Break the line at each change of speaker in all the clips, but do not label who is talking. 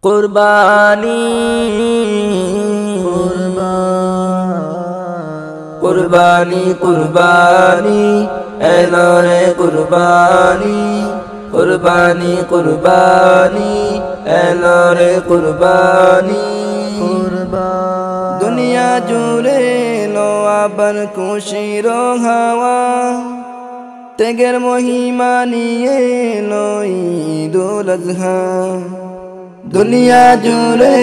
কুরবানি কুরবানি কুরবানি এলো রে কুরবানি কুরবানি কুরবানি এলো রে কুরবানি দুনিয়া জুড়ে লো আবার খুশির হাওয়া ত্যাগের মহিমা নিয়ে লো ঈদুল আযহা দুনিয়া জুড়ে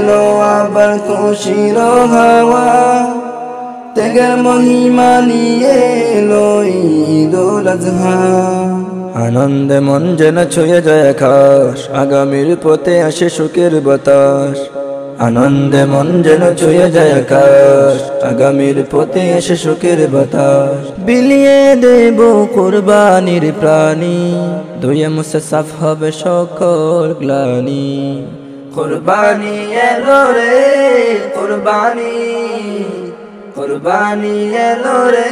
লো আবার খুশির হাওয়া ত্যাগের মহিমা নিয়ে লো ঈদুল আযহা আনন্দে মন যেন ছুঁয়ে যায় আকাশ আগামীর পথে আসে সুখের বাতাস আনন্দে মন যেন ছুঁয়ে যায় আকাশ আগামীর পথে আসে সুখের বাতাস বিলিয়ে দেব কুরবানির প্রাণী ধুয়ে মুছে সাফ হবে সকল গ্লানি কুরবানি এলো রে কুরবানি কুরবানি এলো রে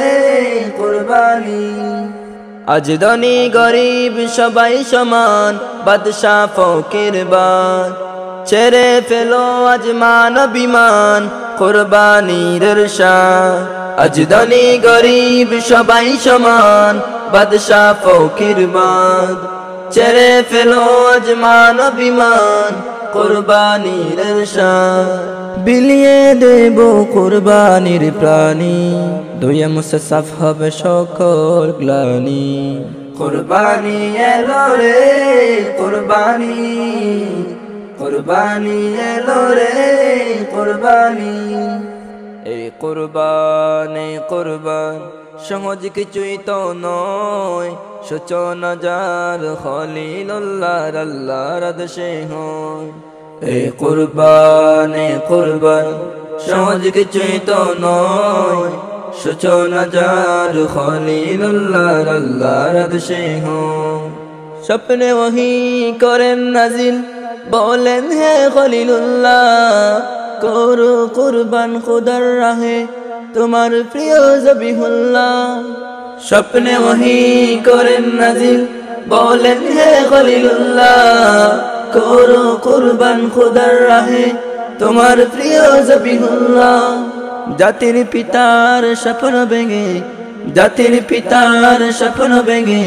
কুরবানি আজ ধনী গরিব সবাই সমান বাদশা ফকির বাদ ছেড়ে ফেলো আজ মান অভিমান কুরবানির শান আজ ধনী গরিব সবাই সমান বাদশা ফকির বাদ ছেড়ে ফেলো আজ মান অভিমান কুরবানির শান বিলিয়ে দেব কুরবানির প্রাণী ধুয়ে মুছে সাফ হবে সকল গ্লানি কুরবানি এলো রে কুরবানি কুরবানি এলো রে কুরবানি এই কুরবানি কুরবান সহজ কিছুই তো নয় সূচনা যার খলিলুল্লাহর আল্লাহর আদেশে হয় এই কুরবানি কুরবান সহজ কিছুই তো নয় সূচনা যার খলিলুল্লাহর আল্লাহর আদেশে হয় স্বপ্নে ওহী করেন নাজিল বলেন হে খলিলুল্লাহ করো কুরবান খুদার রাহে তোমার প্রিয় জবিহুল্লাহ স্বপ্নে ওহী করেন নাজিল বলেন হে খলিলুল্লাহ করো কুরবান খুদার রাহে তোমার প্রিয় জবিহুল্লাহ জাতির পিতার স্বপ্ন ভেঙে জাতির পিতার স্বপ্ন ভেঙে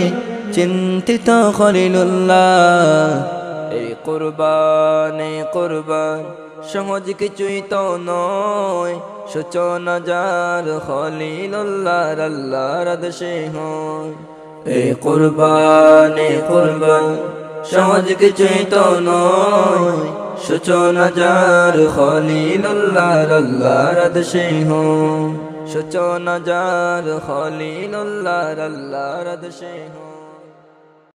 চিন্তিত খলিলুল্লাহ এই কুরবানি কুরবান সহজ কিছুই তো নয় সূচনা যার খলিলুল্লাহর আল্লাহর আদেশে হয় এই কুরবানি কুরবান সহজ কিছুই তো নয় সূচনা যার খলিলুল্লাহর আল্লাহর আদেশে হয় সূচনা যার খলিলুল্লাহর আল্লাহর আদেশে হয়।